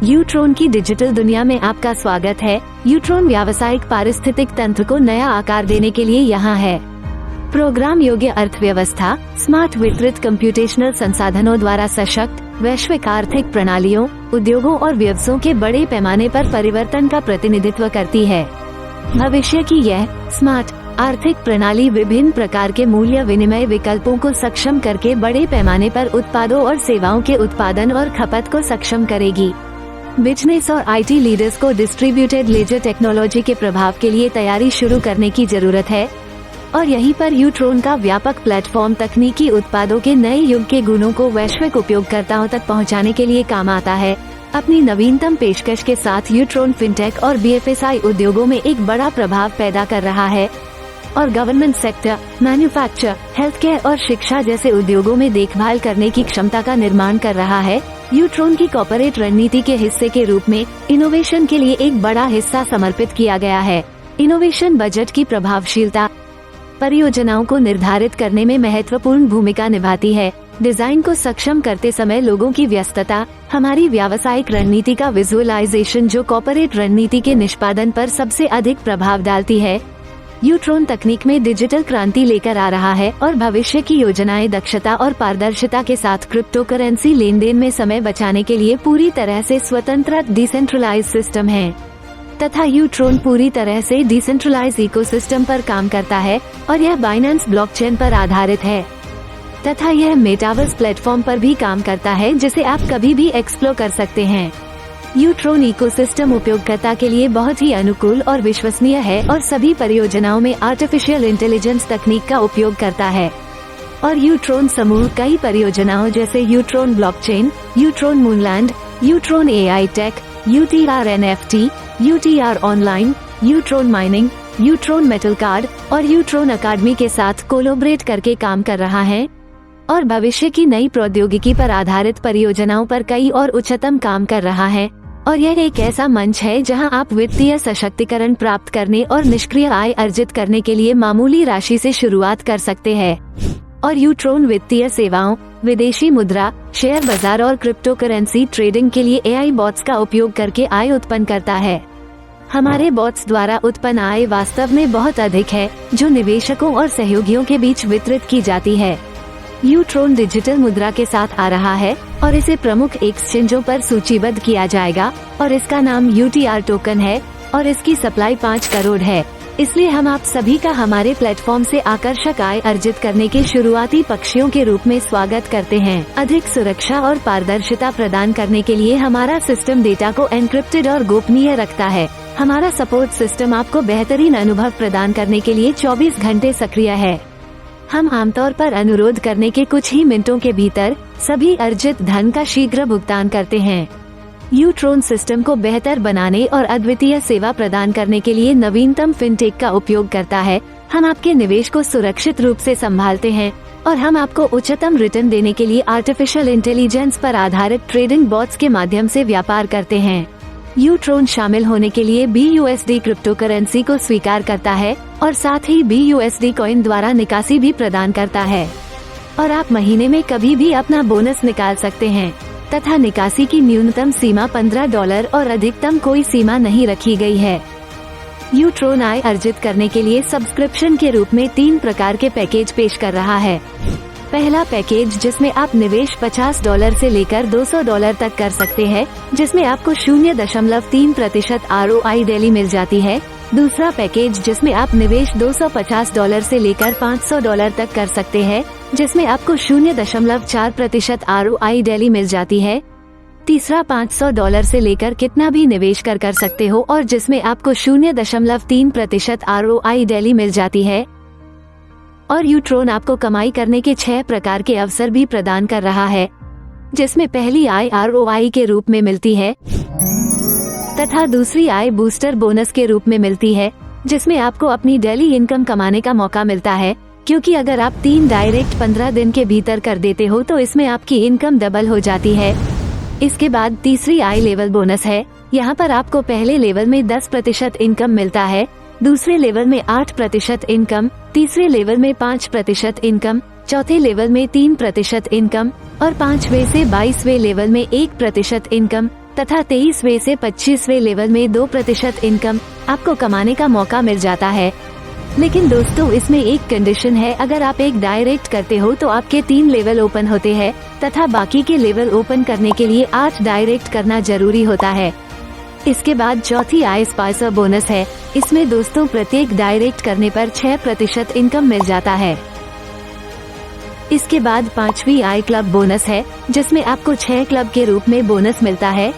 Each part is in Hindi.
यूट्रोन की डिजिटल दुनिया में आपका स्वागत है। यूट्रोन व्यावसायिक पारिस्थितिक तंत्र को नया आकार देने के लिए यहाँ है। प्रोग्राम योग्य अर्थव्यवस्था, स्मार्ट वितरित कंप्यूटेशनल संसाधनों द्वारा सशक्त वैश्विक आर्थिक प्रणालियों, उद्योगों और व्यवसायों के बड़े पैमाने पर परिवर्तन का प्रतिनिधित्व करती है। भविष्य की यह स्मार्ट आर्थिक प्रणाली विभिन्न प्रकार के मूल्य विनिमय विकल्पों को सक्षम करके बड़े पैमाने पर उत्पादों और सेवाओं के उत्पादन और खपत को सक्षम करेगी। बिजनेस और आईटी लीडर्स को डिस्ट्रीब्यूटेड लेजर टेक्नोलॉजी के प्रभाव के लिए तैयारी शुरू करने की जरूरत है और यहीं पर यूट्रोन का व्यापक प्लेटफॉर्म तकनीकी उत्पादों के नए युग के गुणों को वैश्विक उपयोगकर्ताओं तक पहुंचाने के लिए काम आता है। अपनी नवीनतम पेशकश के साथ यूट्रोन फिनटेक और बीएफएसआई उद्योगों में एक बड़ा प्रभाव पैदा कर रहा है और government sector, manufacture, health care और शिक्षा जैसे उद्योगों में देखभाल करने की क्षमता का निर्माण कर रहा है। यूट्रोन की कॉर्पोरेट रणनीति के हिस्से के रूप में इनोवेशन के लिए एक बड़ा हिस्सा समर्पित किया गया है। इनोवेशन बजट की प्रभावशीलता परियोजनाओं को निर्धारित करने में महत्वपूर्ण भूमिका निभाती है। डिजाइन को सक्षम करते समय लोगों की व्यस्तता हमारी व्यावसायिक रणनीति का विजुअलाइजेशन जो कॉर्पोरेट रणनीति के निष्पादन पर सबसे अधिक प्रभाव डालती है। यूट्रोन तकनीक में डिजिटल क्रांति लेकर आ रहा है और भविष्य की योजनाएं दक्षता और पारदर्शिता के साथ क्रिप्टो करेंसी लेन देन में समय बचाने के लिए पूरी तरह से स्वतंत्र डिसेंट्रलाइज्ड सिस्टम है तथा यूट्रोन पूरी तरह से डिसेंट्रलाइज्ड इकोसिस्टम पर काम करता है और यह बाइनेंस ब्लॉकचेन पर आधारित है तथा यह मेटावर्स प्लेटफॉर्म पर भी काम करता है जिसे आप कभी भी एक्सप्लोर कर सकते हैं। यूट्रोन इकोसिस्टम उपयोगकर्ता के लिए बहुत ही अनुकूल और विश्वसनीय है और सभी परियोजनाओं में आर्टिफिशियल इंटेलिजेंस तकनीक का उपयोग करता है और यूट्रोन समूह कई परियोजनाओं जैसे Utron blockchain, Utron Moonland, Utron AI tech, UTR NFT, UTR online, Utron mining, Utron metal card और यूट्रोन अकादमी के साथ कोलैबोरेट करके काम कर रहा है और भविष्य की नई प्रौद्योगिकी पर आधारित परियोजनाओं पर कई और उच्चतम काम कर रहा है और यह एक ऐसा मंच है जहां आप वित्तीय सशक्तिकरण प्राप्त करने और निष्क्रिय आय अर्जित करने के लिए मामूली राशि से शुरुआत कर सकते हैं और यूट्रोन वित्तीय सेवाओं, विदेशी मुद्रा, शेयर बाजार और क्रिप्टो करेंसी ट्रेडिंग के लिए एआई बॉट्स का उपयोग करके आय उत्पन्न करता है। हमारे बॉट्स द्वारा उत्पन्न आय वास्तव में बहुत अधिक है जो निवेशकों और सहयोगियों के बीच वितरित की जाती है। यूट्रोन डिजिटल मुद्रा के साथ आ रहा है और इसे प्रमुख एक्सचेंजों पर सूचीबद्ध किया जाएगा और इसका नाम यूटीआर टोकन है और इसकी सप्लाई 5 करोड़ है। इसलिए हम आप सभी का हमारे प्लेटफॉर्म से आकर्षक आय अर्जित करने के शुरुआती पक्षियों के रूप में स्वागत करते हैं। अधिक सुरक्षा और पारदर्शिता प्रदान करने के लिए हमारा सिस्टम डेटा को एन्क्रिप्टेड और गोपनीय रखता है। हमारा सपोर्ट सिस्टम आपको बेहतरीन अनुभव प्रदान करने के लिए 24 घंटे सक्रिय है। हम आमतौर पर अनुरोध करने के कुछ ही मिनटों के भीतर सभी अर्जित धन का शीघ्र भुगतान करते हैं। यूट्रोन सिस्टम को बेहतर बनाने और अद्वितीय सेवा प्रदान करने के लिए नवीनतम फिनटेक का उपयोग करता है। हम आपके निवेश को सुरक्षित रूप से संभालते हैं और हम आपको उच्चतम रिटर्न देने के लिए आर्टिफिशियल इंटेलिजेंस पर आधारित ट्रेडिंग बॉट्स के माध्यम से व्यापार करते हैं। यूट्रोन शामिल होने के लिए BUSD क्रिप्टो करेंसी को स्वीकार करता है और साथ ही BUSD कॉइन द्वारा निकासी भी प्रदान करता है और आप महीने में कभी भी अपना बोनस निकाल सकते हैं तथा निकासी की न्यूनतम सीमा $15 और अधिकतम कोई सीमा नहीं रखी गई है। यूट्रोन आय अर्जित करने के लिए सब्सक्रिप्शन के रूप में 3 प्रकार के पैकेज पेश कर रहा है। पहला पैकेज जिसमें आप निवेश $50 से लेकर $200 तक कर सकते हैं, जिसमें आपको 0.3% ROI डेली मिल जाती है। दूसरा पैकेज जिसमें आप निवेश $250 से लेकर $500 तक कर सकते हैं, जिसमें आपको 0.4% ROI डेली मिल जाती है। तीसरा $500 से लेकर कितना भी निवेश कर सकते हो और जिसमें आपको 0.3% ROI डेली मिल जाती है। और यूट्रोन आपको कमाई करने के 6 प्रकार के अवसर भी प्रदान कर रहा है, जिसमें पहली आय ROI के रूप में मिलती है तथा दूसरी आय बूस्टर बोनस के रूप में मिलती है, जिसमें आपको अपनी डेली इनकम कमाने का मौका मिलता है, क्योंकि अगर आप 3 डायरेक्ट 15 दिन के भीतर कर देते हो तो इसमें आपकी इनकम डबल हो जाती है। इसके बाद तीसरी आय लेवल बोनस है। यहाँ पर आपको पहले लेवल में 10% इनकम मिलता है, दूसरे लेवल में 8% इनकम, तीसरे लेवल में 5% इनकम, चौथे लेवल में 3% इनकम और 5वें से 22वें लेवल में 1% इनकम। तथा 23वें से 25वें लेवल में 2% इनकम आपको कमाने का मौका मिल जाता है। लेकिन दोस्तों इसमें एक कंडीशन है, अगर आप एक डायरेक्ट करते हो तो आपके 3 लेवल ओपन होते हैं तथा बाकी के लेवल ओपन करने के लिए 8 डायरेक्ट करना जरूरी होता है। इसके बाद चौथी आई स्पाइसर बोनस है। इसमें दोस्तों प्रत्येक डायरेक्ट करने पर 6% इनकम मिल जाता है। इसके बाद 5वीं आई क्लब बोनस है, जिसमें आपको 6 क्लब के रूप में बोनस मिलता है,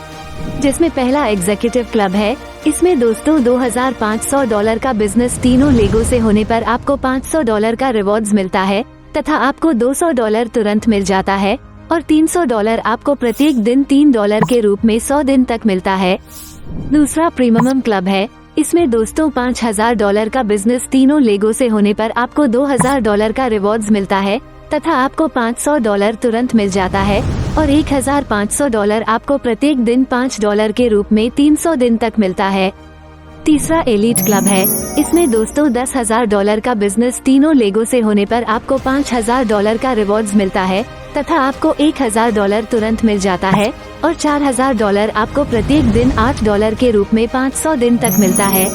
जिसमें पहला एग्जीक्यूटिव क्लब है। इसमें दोस्तों $2500 का बिजनेस तीनों लेगो से होने पर आपको $500 का रिवॉर्ड्स मिलता है तथा आपको $200 तुरंत मिल जाता है और $300 आपको प्रत्येक दिन $3 के रूप में 100 दिन तक मिलता है। दूसरा प्रीमियम क्लब है। इसमें दोस्तों $5000 का बिजनेस तीनों लेगो से होने पर आपको $2000 का रिवॉर्ड्स मिलता है तथा आपको $500 तुरंत मिल जाता है और $1500 आपको प्रत्येक दिन $5 के रूप में 300 दिन तक मिलता है। तीसरा एलीट क्लब है। इसमें दोस्तों $10,000 का बिजनेस तीनों लेगो से होने पर आपको $5000 का रिवॉर्ड्स मिलता है तथा आपको $1000 तुरंत मिल जाता है और $4000 आपको प्रत्येक दिन $8 के रूप में 500 दिन तक मिलता है।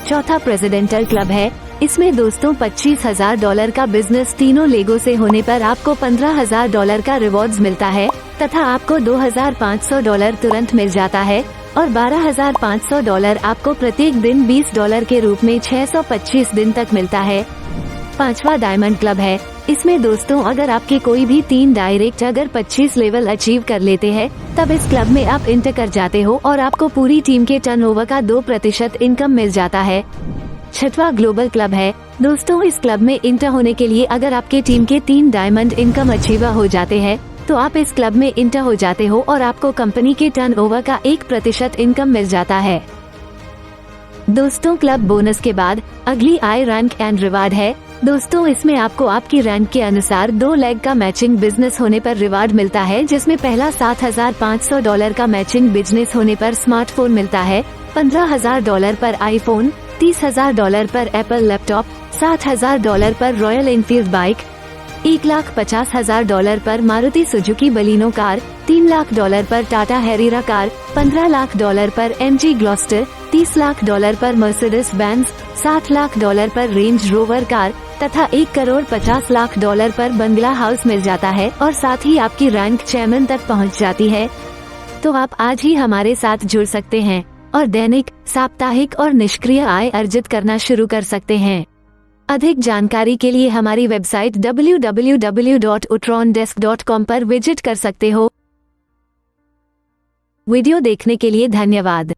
चौथा प्रेसिडेंटल क्लब है। इसमें दोस्तों $25,000 का बिजनेस तीनों लेगो से होने पर आपको $15,000 का रिवॉर्ड्स मिलता है तथा आपको $2,500 तुरंत मिल जाता है और $12,500 आपको प्रत्येक दिन $20 के रूप में 625 दिन तक मिलता है। पांचवा डायमंड क्लब है। इसमें दोस्तों अगर आपके कोई भी 3 डायरेक्ट अगर 25 लेवल अचीव कर लेते हैं तब इस क्लब में आप इंटर कर जाते हो और आपको पूरी टीम के टर्नओवर का 2% इनकम मिल जाता है। छठवां ग्लोबल क्लब है। दोस्तों इस क्लब में इंटर होने के लिए अगर आपके टीम के 3 डायमंड इनकम अचीवर हो जाते हैं तो आप इस क्लब में इंटर हो जाते हो और आपको कंपनी के टर्नओवर का 1% इनकम मिल जाता है। दोस्तों क्लब बोनस के बाद अगली आई रैंक एंड रिवार्ड है। दोस्तों इसमें आपको आपकी रैंक के अनुसार 2 लेग का मैचिंग बिजनेस होने पर रिवार्ड मिलता है, जिसमें पहला $7500 का मैचिंग बिजनेस होने पर स्मार्टफोन मिलता है, $15,000 पर आईफोन, $30,000 पर एप्पल लैपटॉप, $60,000 पर रॉयल एनफील्ड बाइक, $1,50,000 पर मारुति सुजुकी बलिनो कार, $3,00,000 पर टाटा हैरियरा कार, $15,00,000 पर MG ग्लॉस्टर, $30,00,000 पर मर्सिडीज बेंज, $60,00,000 पर रेंज रोवर कार तथा $1,50,00,000 पर बंगला हाउस मिल जाता है और साथ ही आपकी रैंक चेयरमैन तक पहुंच जाती है। तो आप आज ही हमारे साथ जुड़ सकते हैं और दैनिक, साप्ताहिक और निष्क्रिय आय अर्जित करना शुरू कर सकते हैं। अधिक जानकारी के लिए हमारी वेबसाइट www.utrondesk.com पर विजिट कर सकते हो। वीडियो देखने के लिए धन्यवाद।